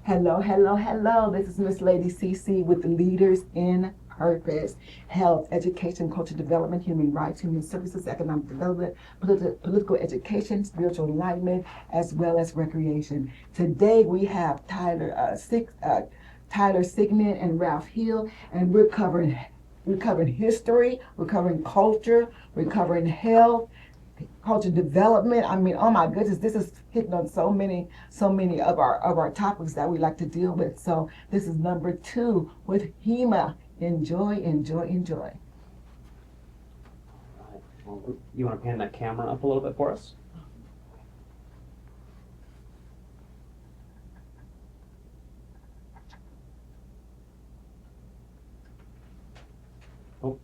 Hello, hello, hello. This is Miss Lady CC with Leaders in Purpose, Health, Education, Culture Development, Human Rights, Human Services, Economic Development, political education, spiritual enlightenment, as well as recreation. Today we have Tyler Sigman and Ralph Hill, and we're covering history, we're covering culture, we're covering health, culture development. I mean, oh my goodness, this is hitting on so many of our topics that we like to deal with. So this is number 2 with HEMA. Enjoy, enjoy, enjoy. All right. Well, you want to pan that camera up a little bit for us? Oh.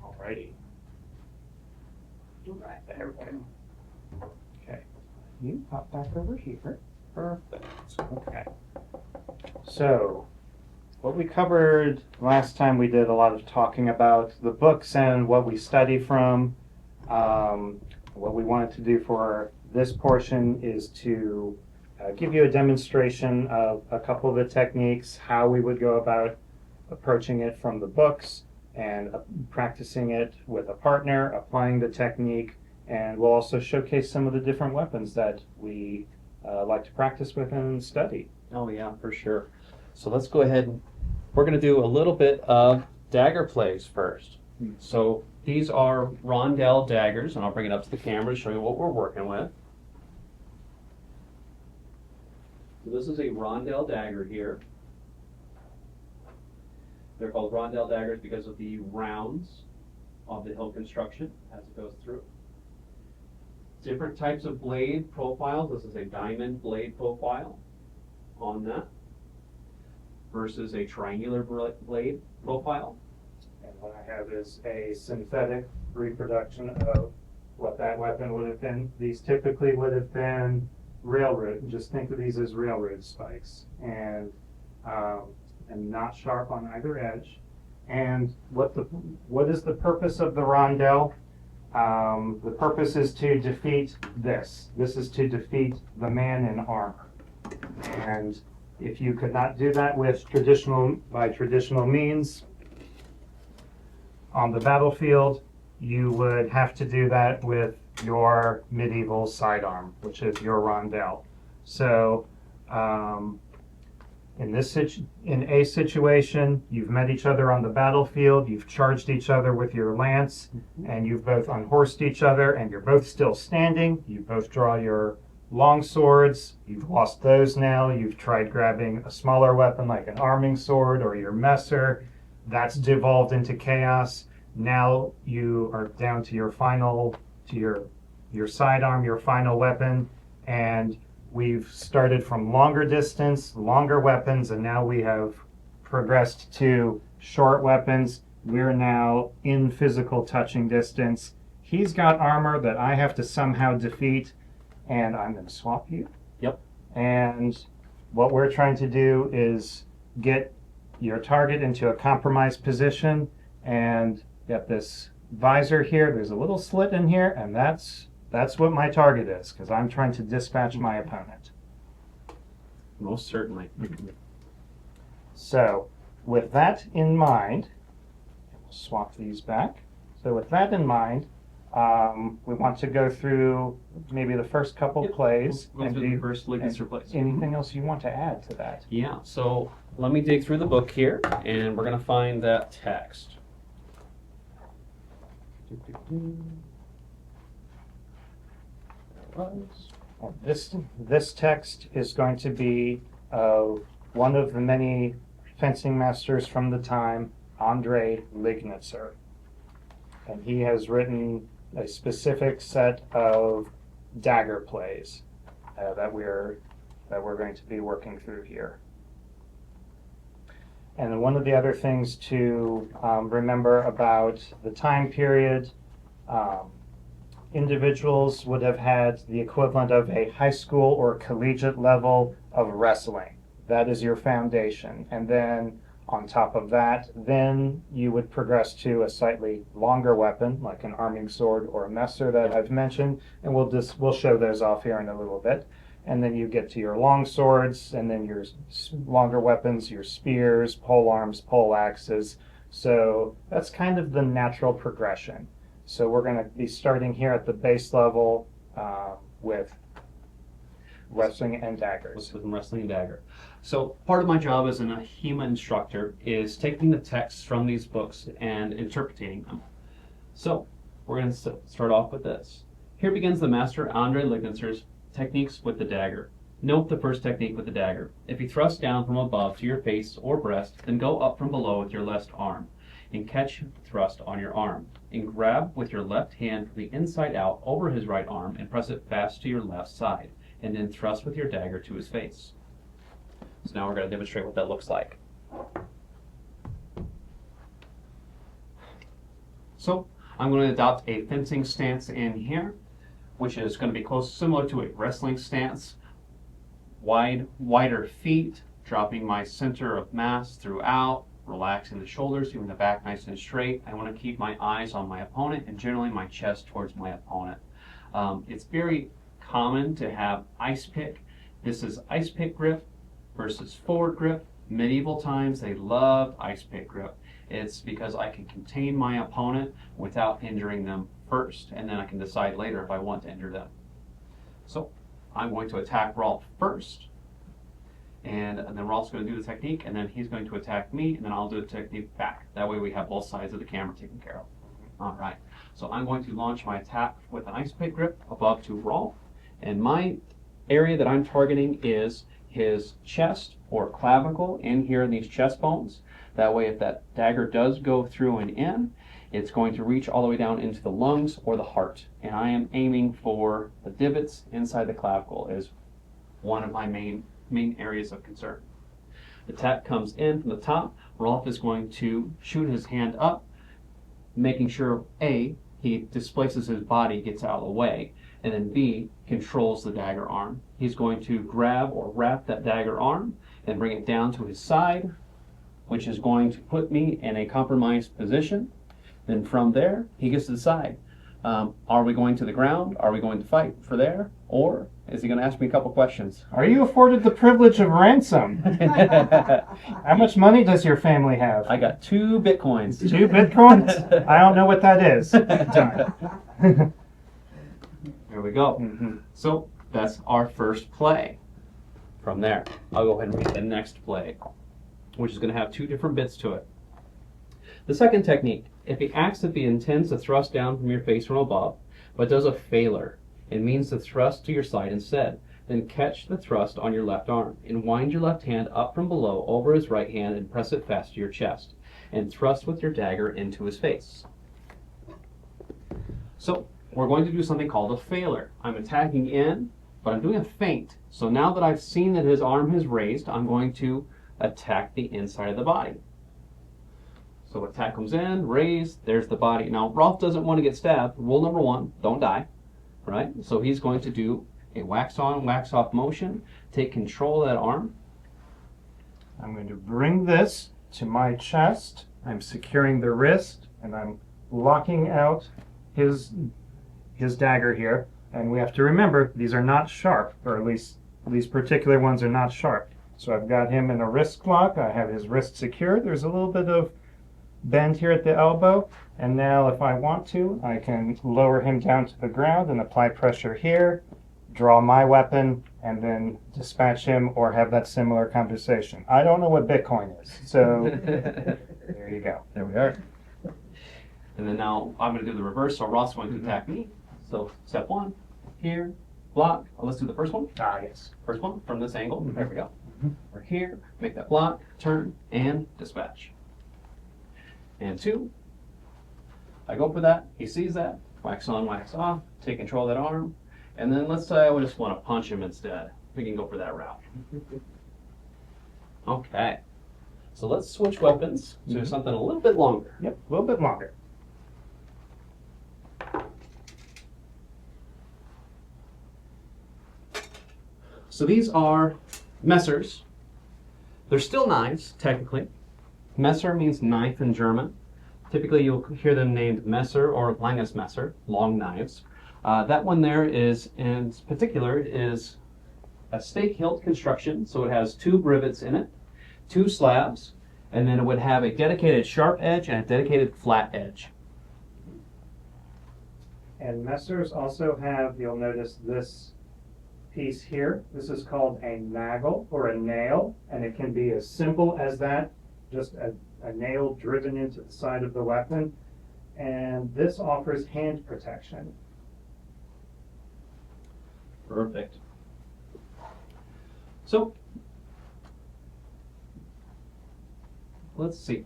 Alrighty. Right, there we go. Okay. You pop back over here. Perfect. Okay. So, what we covered last time, we did a lot of talking about the books and what we study from. What we wanted to do for this portion is to give you a demonstration of a couple of the techniques, how we would go about approaching it from the books, and practicing it with a partner, applying the technique, and we'll also showcase some of the different weapons that we like to practice with and study. Oh yeah, for sure. So let's go ahead. We're going to do a little bit of dagger plays first. So these are rondelle daggers, and I'll bring it up to the camera to show you what we're working with. So this is a rondelle dagger here. They're called rondelle daggers because of the rounds of the hilt construction as it goes through. Different types of blade profiles. This is a diamond blade profile on that versus a triangular blade profile. And what I have is a synthetic reproduction of what that weapon would have been. These typically would have been railroad. Just think of these as railroad spikes, and not sharp on either edge. And what is the purpose of the rondelle? The purpose is to defeat this. This is to defeat the man in armor. And if you could not do that by traditional means on the battlefield, you would have to do that with your medieval sidearm, which is your rondelle. So in a situation, you've met each other on the battlefield, you've charged each other with your lance, and you've both unhorsed each other, and you're both still standing. You both draw your long swords. You've lost those now. You've tried grabbing a smaller weapon like an arming sword or your messer. That's devolved into chaos. Now you are down to your sidearm, your final weapon, and we've started from longer distance, longer weapons, and now we have progressed to short weapons. We're now in physical touching distance. He's got armor that I have to somehow defeat, and I'm going to swap you. Yep. And what we're trying to do is get your target into a compromised position, and get this visor here. There's a little slit in here, and that's what my target is, because I'm trying to dispatch my opponent. Most certainly. So, with that in mind, we'll swap these back. So with that in mind, we want to go through maybe the first couple plays. We'll go through the first Lincolnster plays. Anything else you want to add to that? Yeah, so let me dig through the book here, and we're going to find that text. This text is going to be one of the many fencing masters from the time, Andrei Lignitzer. And he has written a specific set of dagger plays that we're going to be working through here. And one of the other things to remember about the time period, individuals would have had the equivalent of a high school or collegiate level of wrestling. That is your foundation. And then On top of that, then you would progress to a slightly longer weapon, like an arming sword or a messer that I've mentioned, and we'll show those off here in a little bit. And then you get to your long swords, and then your longer weapons, your spears, pole arms, pole axes. So that's kind of the natural progression. So we're going to be starting here at the base level with wrestling and daggers. With wrestling and dagger. So part of my job as a HEMA instructor is taking the texts from these books and interpreting them. So we're going to start off with this. Here begins the Master Andre Lignitser's techniques with the dagger. Note the first technique with the dagger. If you thrust down from above to your face or breast, then go up from below with your left arm and catch the thrust on your arm. And grab with your left hand from the inside out over his right arm and press it fast to your left side. And then thrust with your dagger to his face. So now we're going to demonstrate what that looks like. So I'm going to adopt a fencing stance in here, which is going to be similar to a wrestling stance. Wider feet, dropping my center of mass throughout, relaxing the shoulders, keeping the back nice and straight. I want to keep my eyes on my opponent and generally my chest towards my opponent. It's very common to have ice pick. This is ice pick grip versus forward grip. Medieval times, they loved ice pick grip. It's because I can contain my opponent without injuring them first, and then I can decide later if I want to injure them. So I'm going to attack Rolf first, and then Rolf's going to do the technique, and then he's going to attack me, and then I'll do the technique back. That way we have both sides of the camera taken care of. All right, so I'm going to launch my attack with an ice pick grip above to Rolf, and my area that I'm targeting is his chest or clavicle in here in these chest bones. That way if that dagger does go through and in, it's going to reach all the way down into the lungs or the heart. And I am aiming for the divots inside the clavicle as one of my main areas of concern. The attack comes in from the top. Rolf is going to shoot his hand up, making sure A, he displaces his body, gets out of the way, and then B, controls the dagger arm. He's going to grab or wrap that dagger arm and bring it down to his side, which is going to put me in a compromised position. Then from there, he gets to decide, are we going to the ground? Are we going to fight for there? Or is he going to ask me a couple questions? Are you afforded the privilege of ransom? How much money does your family have? I got 2 bitcoins. 2 bitcoins? I don't know what that is. Darn. There we go. Mm-hmm. So that's our first play. From there, I'll go ahead and read the next play, which is going to have 2 different bits to it. The second technique, if he acts if he intends to thrust down from your face from above, but does a failure, it means to thrust to your side instead. Then catch the thrust on your left arm and wind your left hand up from below over his right hand and press it fast to your chest, and thrust with your dagger into his face. So we're going to do something called a failure. I'm attacking in, but I'm doing a feint. So now that I've seen that his arm has raised, I'm going to attack the inside of the body. So attack comes in, raise, there's the body. Now, Rolf doesn't want to get stabbed. Rule number 1, don't die, right? So he's going to do a wax on, wax off motion, take control of that arm. I'm going to bring this to my chest. I'm securing the wrist, and I'm locking out his dagger here. And we have to remember, these are not sharp, or at least these particular ones are not sharp. So I've got him in a wrist lock. I have his wrist secured. There's a little bit of bend here at the elbow, and now if I want to, I can lower him down to the ground and apply pressure here, draw my weapon, and then dispatch him or have that similar conversation. I don't know what Bitcoin is, so there you go. There we are. And then now I'm going to do the reverse, so Ross is going to attack me. So step 1, here, block. Oh, let's do the first one. Ah, yes. First one from this angle. Mm-hmm. There we go. We're here, make that block, turn, and dispatch. And 2, I go for that, he sees that, wax on, wax off, take control of that arm, and then let's say I just want to punch him instead. We can go for that route. Okay, so let's switch weapons to something a little bit longer. Yep, a little bit longer. So these are messers. They're still knives, technically, Messer means knife in German. Typically, you'll hear them named Messer or langes Messer, long knives. That one there is, in particular, is a stake hilt construction. So it has 2 rivets in it, 2 slabs, and then it would have a dedicated sharp edge and a dedicated flat edge. And Messers also have, you'll notice this piece here. This is called a nagel or a nail, and it can be as simple as that, just a nail driven into the side of the weapon. And this offers hand protection. Perfect. So, let's see.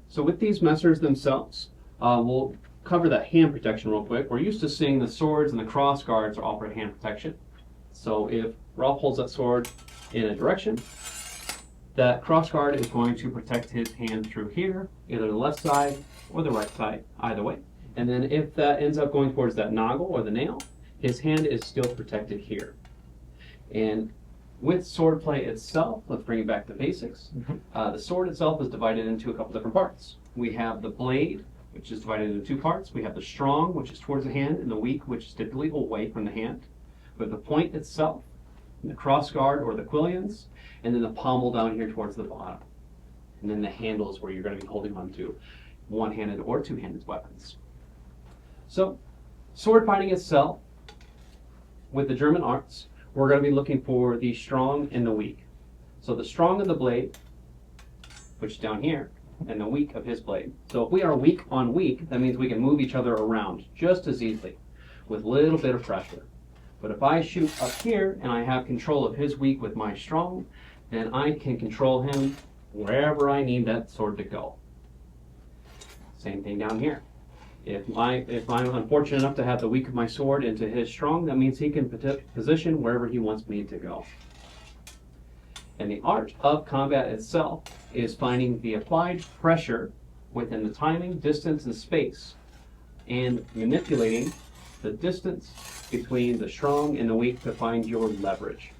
So with these messers themselves, we'll cover that hand protection real quick. We're used to seeing the swords and the cross guards offer hand protection. So if Ralph holds that sword in a direction, that cross guard is going to protect his hand through here, either the left side or the right side, either way. And then if that ends up going towards that noggle or the nail, his hand is still protected here. And with swordplay itself, let's bring it back to basics. The sword itself is divided into a couple different parts. We have the blade, which is divided into 2 parts. We have the strong, which is towards the hand, and the weak, which is typically away from the hand. We have the point itself, the cross guard or the quillions, and then the pommel down here towards the bottom. And then the handle is where you're going to be holding on to one-handed or two-handed weapons. So, sword fighting itself, with the German arts, we're going to be looking for the strong and the weak. So the strong of the blade, which is down here, and the weak of his blade. So if we are weak on weak, that means we can move each other around just as easily with a little bit of pressure. But if I shoot up here and I have control of his weak with my strong, then I can control him wherever I need that sword to go. Same thing down here. If I'm unfortunate enough to have the weak of my sword into his strong, that means he can position wherever he wants me to go. And the art of combat itself is finding the applied pressure within the timing, distance, and space, and manipulating the distance between the strong and the weak to find your leverage.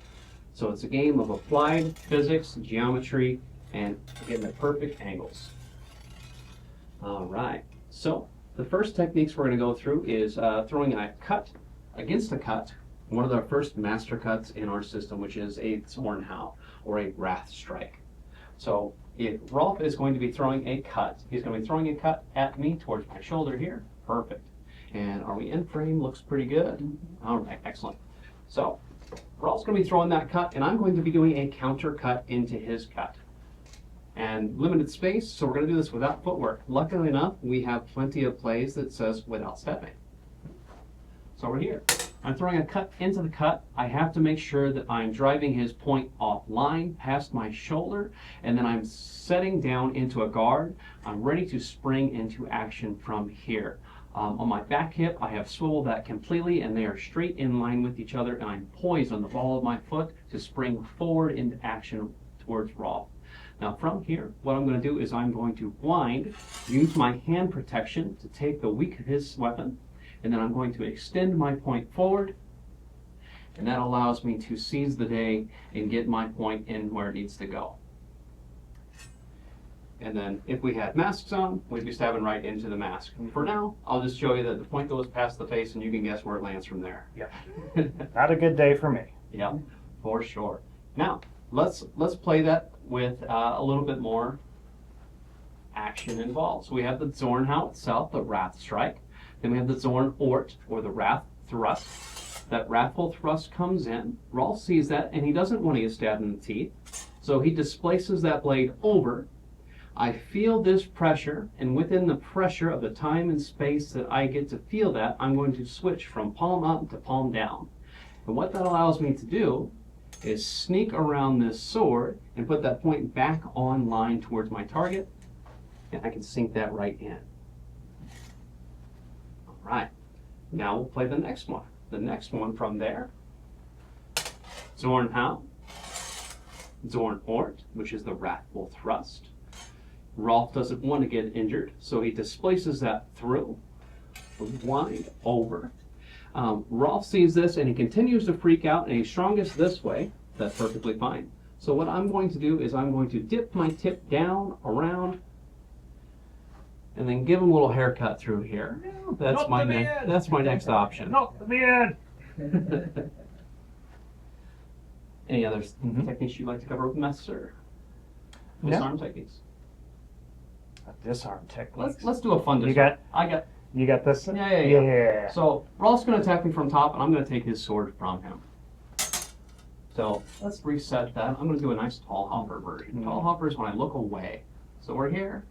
So it's a game of applied physics, geometry, and getting the perfect angles. All right, so the first techniques we're going to go through is throwing a cut against a cut, one of the first master cuts in our system, which is a Zornhau, or a wrath strike. So if Rolf is going to be throwing a cut, he's going to be throwing a cut at me towards my shoulder here. Perfect. And are we in frame? Looks pretty good. All right, excellent. So Rolf's going to be throwing that cut, and I'm going to be doing a counter cut into his cut. And limited space, so we're going to do this without footwork. Luckily enough, we have plenty of plays that says without stepping. So we're here. I'm throwing a cut into the cut. I have to make sure that I'm driving his point offline past my shoulder, and then I'm setting down into a guard. I'm ready to spring into action from here. On my back hip, I have swiveled that completely, and they are straight in line with each other, and I'm poised on the ball of my foot to spring forward into action towards Rolf. Now from here, what I'm going to do is I'm going to blind, use my hand protection to take the weak of his weapon, and then I'm going to extend my point forward, and that allows me to seize the day and get my point in where it needs to go. And then if we had masks on, we'd be stabbing right into the mask. And for now, I'll just show you that the point goes past the face, and you can guess where it lands from there. Yep. Not a good day for me. Yep, for sure. Now, let's play that with a little bit more action involved. So we have the Zornhau itself, the Wrath Strike. Then we have the Zornort, or the Wrath Thrust. That wrathful thrust comes in. Rolf sees that, and he doesn't want to get stabbed in the teeth. So he displaces that blade over. I feel this pressure, and within the pressure of the time and space that I get to feel that, I'm going to switch from palm up to palm down. And what that allows me to do is sneak around this sword and put that point back on line towards my target, and I can sink that right in. All right, now we'll play the next one. The next one from there, Zornhau, Zornort, which is the Wrathful Thrust. Rolf doesn't want to get injured, so he displaces that through, wind over. Rolf sees this, and he continues to freak out, and he's strongest this way. That's perfectly fine. So what I'm going to do is I'm going to dip my tip down, around, and then give him a little haircut through here. That's my next option. Not the beard. Any other techniques you'd like to cover with Messer? No. Disarm techniques. Disarm techniques. Let's do a fun disarm. You got- I got. You got this? Yeah. Yeah. So Ross going to attack me from top, and I'm going to take his sword from him. So let's reset that. I'm going to do a nice tall hopper version. Tall hopper is when I look away. So we're here.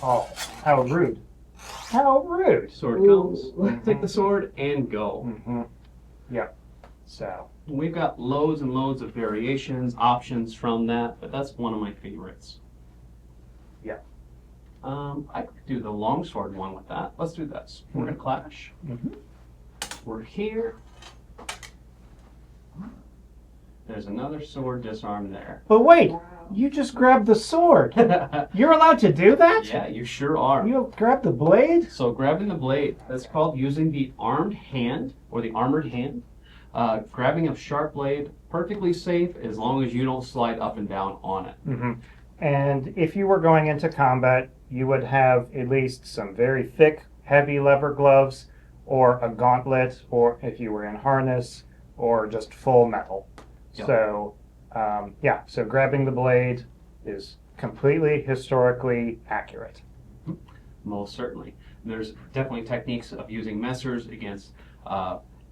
Oh, how rude. How rude. Sword Ooh. comes. Take the sword and go. Mm-hmm. Yep. So. We've got loads and loads of variations, options from that, but that's one of my favorites. Yeah. I could do the longsword one with that. Let's do this. We're going to clash. Mm-hmm. We're here. There's another sword disarm there. But wait, you just grabbed the sword. You're allowed to do that? Yeah, you sure are. You grabbed the blade? So grabbing the blade, that's called using the armed hand or the armored hand. Grabbing a sharp blade, perfectly safe as long as you don't slide up and down on it. Mm-hmm. And if you were going into combat, you would have at least some very thick, heavy leather gloves, or a gauntlet, or if you were in harness, or just full metal. Yep. So, so grabbing the blade is completely historically accurate. Most certainly. There's definitely techniques of using messers against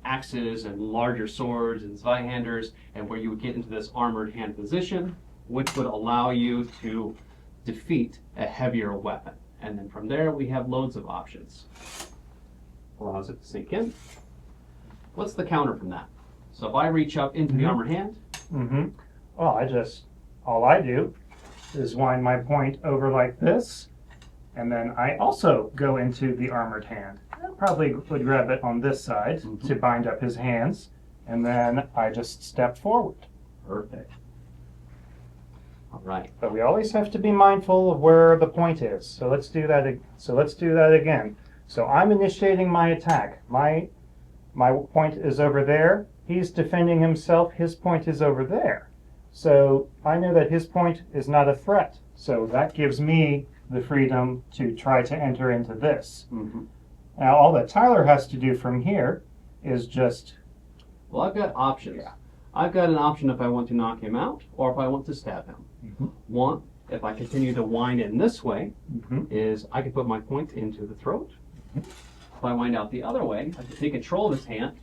axes and larger swords and Zweihanders, and where you would get into this armored hand position, which would allow you to defeat a heavier weapon. And then from there, we have loads of options. Allows it to sink in. What's the counter from that? So if I reach up into the armored hand, Mm-hmm. Well, all I do is wind my point over like this, and then I also go into the armored hand. I probably would grab it on this side to bind up his hands, and then I just step forward. perfect. All right. But we always have to be mindful of where the point is. So let's do that. Again. So I'm initiating my attack. My point is over there. He's defending himself. His point is over there. So I know that his point is not a threat. So that gives me the freedom to try to enter into this. Mm-hmm. Now all that Tyler has to do from here is just... Well, I've got options. Yeah. I've got an option if I want to knock him out or if I want to stab him. Mm-hmm. One, if I continue to wind in this way, Mm-hmm. is I can put my point into the throat. If I wind out the other way, I can take control of his hand,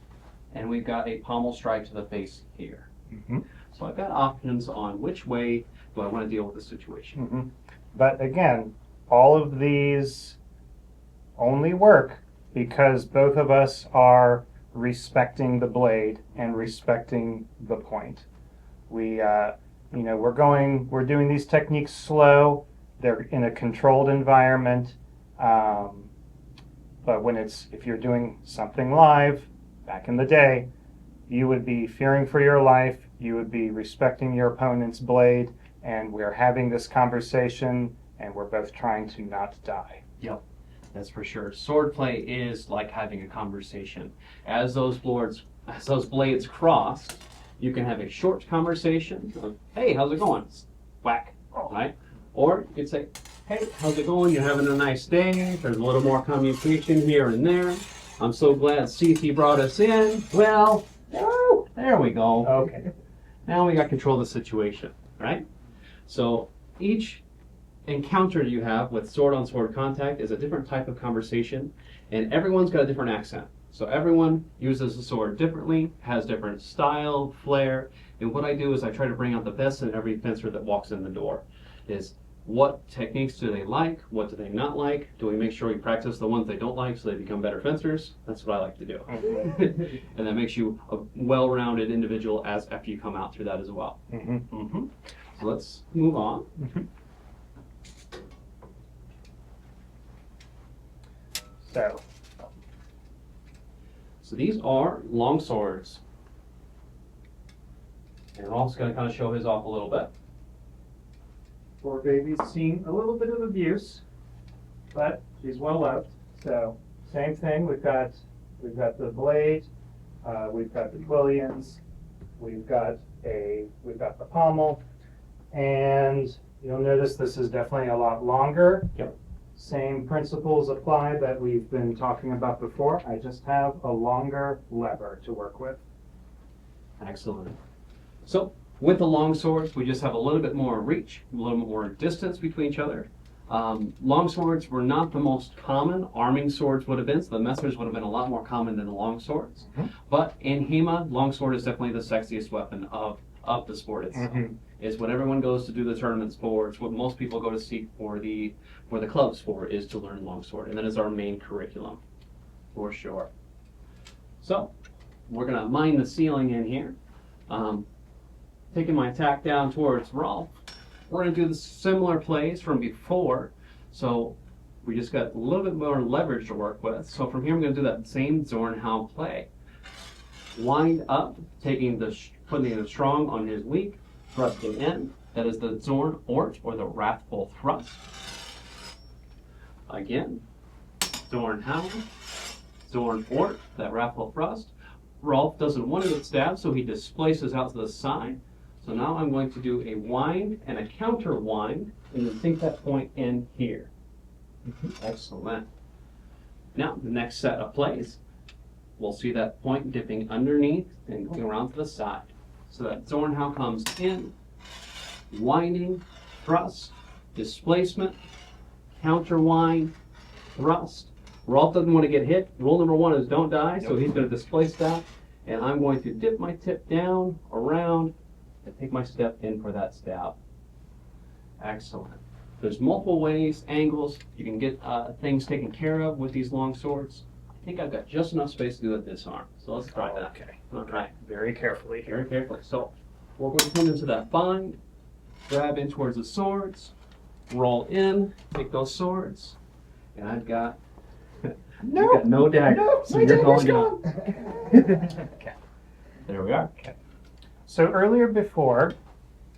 and we've got a pommel strike to the face here. Mm-hmm. So I've got options on which way do I want to deal with the situation. Mm-hmm. But again, all of these only work because both of us are respecting the blade and respecting the point. We're doing these techniques slow. They're in a controlled environment. But if you're doing something live, back in the day, you would be fearing for your life. You would be respecting your opponent's blade, and we're having this conversation, and we're both trying to not die. Yep, that's for sure. Swordplay is like having a conversation. As those blades cross, you can have a short conversation of, hey, how's it going? Whack, right? Or you could say, hey, how's it going? You're having a nice day. There's a little more communication here and there. I'm so glad CT brought us in. Well, there we go. Okay. Now we got control of the situation, right? So each encounter you have with sword-on-sword contact is a different type of conversation, and everyone's got a different accent. So everyone uses the sword differently, has different style, flair, and what I do is I try to bring out the best in every fencer that walks in the door. Is what techniques do they like? What do they not like? Do we make sure we practice the ones they don't like so they become better fencers? That's what I like to do. And that makes you a well-rounded individual after you come out through that as well. Mm-hmm. Mm-hmm. So let's move on. Mm-hmm. So these are long swords. And Rolf's going to kind of show his off a little bit. Poor baby's seen a little bit of abuse, but she's well loved. So same thing. We've got the blade. We've got the Twillions. We've got we've got the pommel, and you'll notice this is definitely a lot longer. Yep. Same principles apply that we've been talking about before. I just have a longer lever to work with. Excellent. So with the long swords, we just have a little bit more reach, a little more distance between each other. Long swords were not the most common. Arming swords would have been, so the messers would have been a lot more common than the long swords. But in HEMA, long sword is definitely the sexiest weapon of the sport itself. It's what everyone goes to do the tournaments for. It's what most people go to seek for the clubs for, is to learn longsword, and that is our main curriculum, for sure. So we're gonna mine the ceiling in here. Taking my attack down towards Rolf. We're gonna do the similar plays from before. So we just got a little bit more leverage to work with. So from here, I'm gonna do that same Zornhau play. Wind up, putting the strong on his weak, thrusting in. That is the Zorn Ort, or the Wrathful Thrust. Again, Zornhau, Zorn Ort, that Wrathful Thrust. Rolf doesn't want to get stabbed, so he displaces out to the side. So now I'm going to do a wind and a counter wind, and then sink that point in here. Excellent. Now, the next set of plays, we'll see that point dipping underneath and going around to the side. So that Zornhau comes in, winding, thrust, displacement, counter wind, thrust. Rolf doesn't want to get hit. Rule number 1 is don't die, so he's going to displace that. And I'm going to dip my tip down, around, and take my step in for that stab. Excellent. There's multiple ways, angles, you can get things taken care of with these long swords. I think I've got just enough space to do it this arm. So let's try that. Okay. Okay. Very carefully here. Very carefully. So we're going to come into that bind, grab in towards the swords, roll in, take those swords, and I've got no dagger. No, so my you're dagger's going up. gone. Okay. There we are. Okay. So earlier before,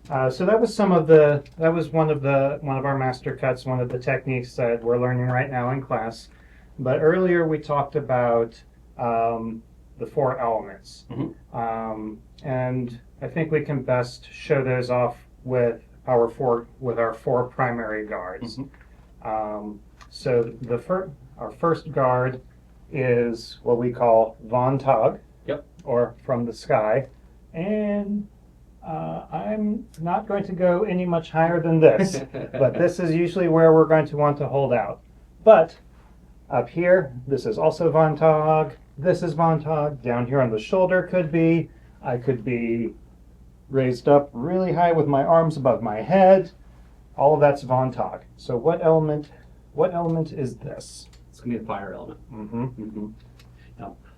so that was one of our master cuts, one of the techniques that we're learning right now in class. But earlier we talked about the 4 elements, and I think we can best show those off with our 4 primary guards. So our first guard is what we call Von Tag, or from the sky, and I'm not going to go any much higher than this, but this is usually where we're going to want to hold out. But up here, this is also Von Tag, this is Von Tag, down here on the shoulder I could be raised up really high with my arms above my head. All of that's Von Tag. So what element is this? It's going to be the fire element.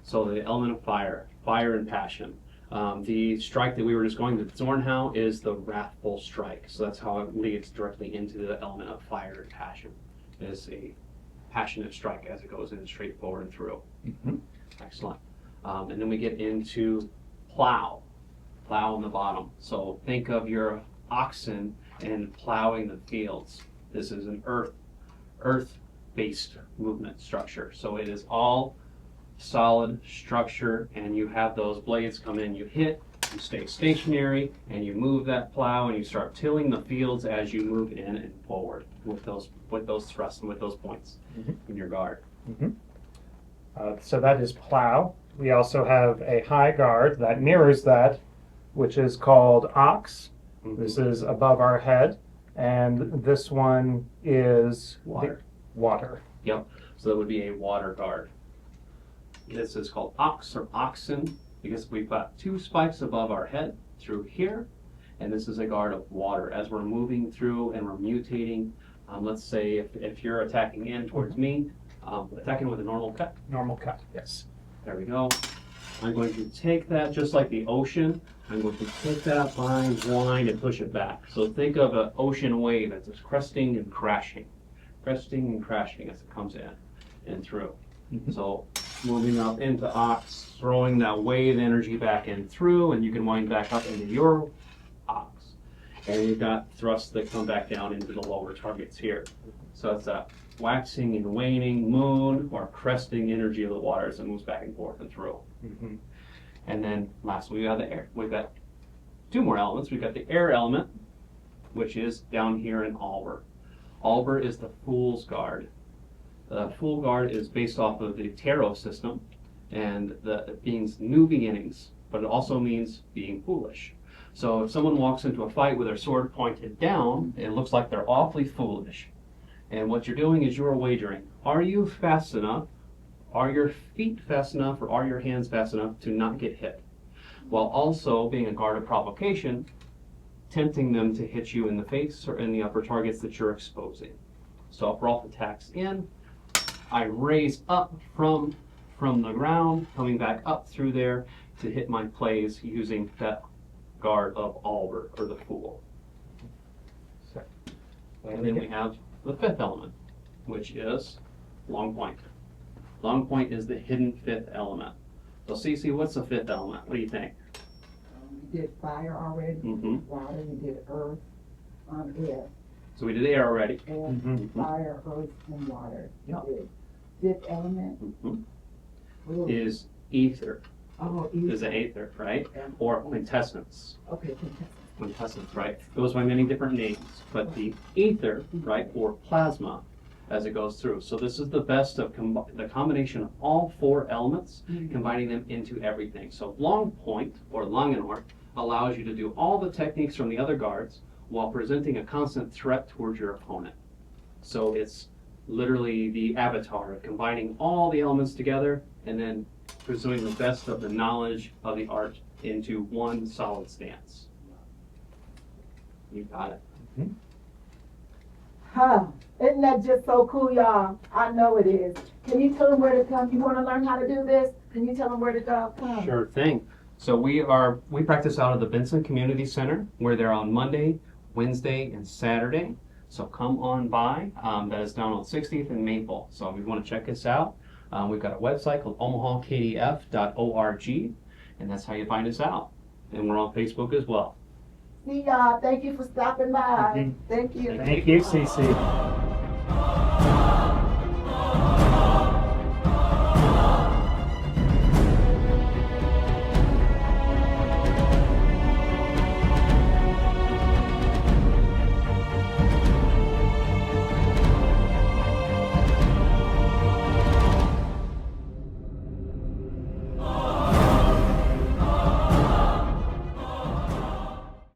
So the element of fire and passion. The strike that we were just going to Zornhau is the wrathful strike. So that's how it leads directly into the element of fire and passion. It's a passionate strike as it goes in straight forward and through. Excellent. And then we get into plow on the bottom. So think of your oxen and plowing the fields. This is an earth-based movement structure. So it is all solid structure, and you have those blades come in, you hit, you stay stationary, and you move that plow, and you start tilling the fields as you move in and forward with those thrusts and with those points in your guard. So that is plow. We also have a high guard that mirrors that, which is called ox. This is above our head, and this one is water. Yep. So that would be a water guard. This is called ox or oxen because we've got 2 spikes above our head through here, and this is a guard of water. As we're moving through and we're mutating, let's say if you're attacking in towards me, attacking with a normal cut. Normal cut, yes. There we go. I'm going to take that just like the ocean. I'm going to take that bind, wind, and push it back. So think of an ocean wave that's just cresting and crashing as it comes in and through. So moving up into ox, throwing that wave energy back in through, and you can wind back up into your ox. And you've got thrusts that come back down into the lower targets here. So it's a waxing and waning moon or cresting energy of the water as it moves back and forth and through. And then lastly, we have the air. We've got two more elements. We've got the air element, which is down here in Alber. Alber is the Fool's Guard. The Fool Guard is based off of the tarot system, and it means new beginnings, but it also means being foolish. So if someone walks into a fight with their sword pointed down, it looks like they're awfully foolish. And what you're doing is you're wagering. Are you fast enough? Are your feet fast enough, or are your hands fast enough to not get hit? While also being a guard of provocation, tempting them to hit you in the face or in the upper targets that you're exposing. So I'll brought the attacks in. I raise up from the ground, coming back up through there to hit my plays using that guard of Alber, or the Fool. And then we have the fifth element, which is long point. Long point is the hidden fifth element. So Cece, what's the fifth element? What do you think? We did fire already, Mhm. water, we did earth, air, So we did air already. fire, earth, and water. Yeah. We did fifth element. Mhm. Ooh. Is ether. Oh, Is the aether, right? Or quintessence. Okay, fantastic. Quintessence, right? Goes by many different names, but the ether, right, or plasma, as it goes through. So this is the best of the combination of all four elements, combining them into everything. So long point, or Langenort, allows you to do all the techniques from the other guards while presenting a constant threat towards your opponent. So it's literally the avatar of combining all the elements together and then pursuing the best of the knowledge of the art into one solid stance. You got it. Huh. Isn't that just so cool, y'all? I know it is. Can you tell them where to come? You want to learn how to do this? Can you tell them where to go? Come. Sure thing. So we practice out of the Benson Community Center. We're there on Monday, Wednesday, and Saturday. So come on by. That is down on 60th and Maple. So if you want to check us out, we've got a website called omahakdf.org, and that's how you find us out. And we're on Facebook as well. See y'all. Thank you for stopping by. Thank you. Thank you, Cece.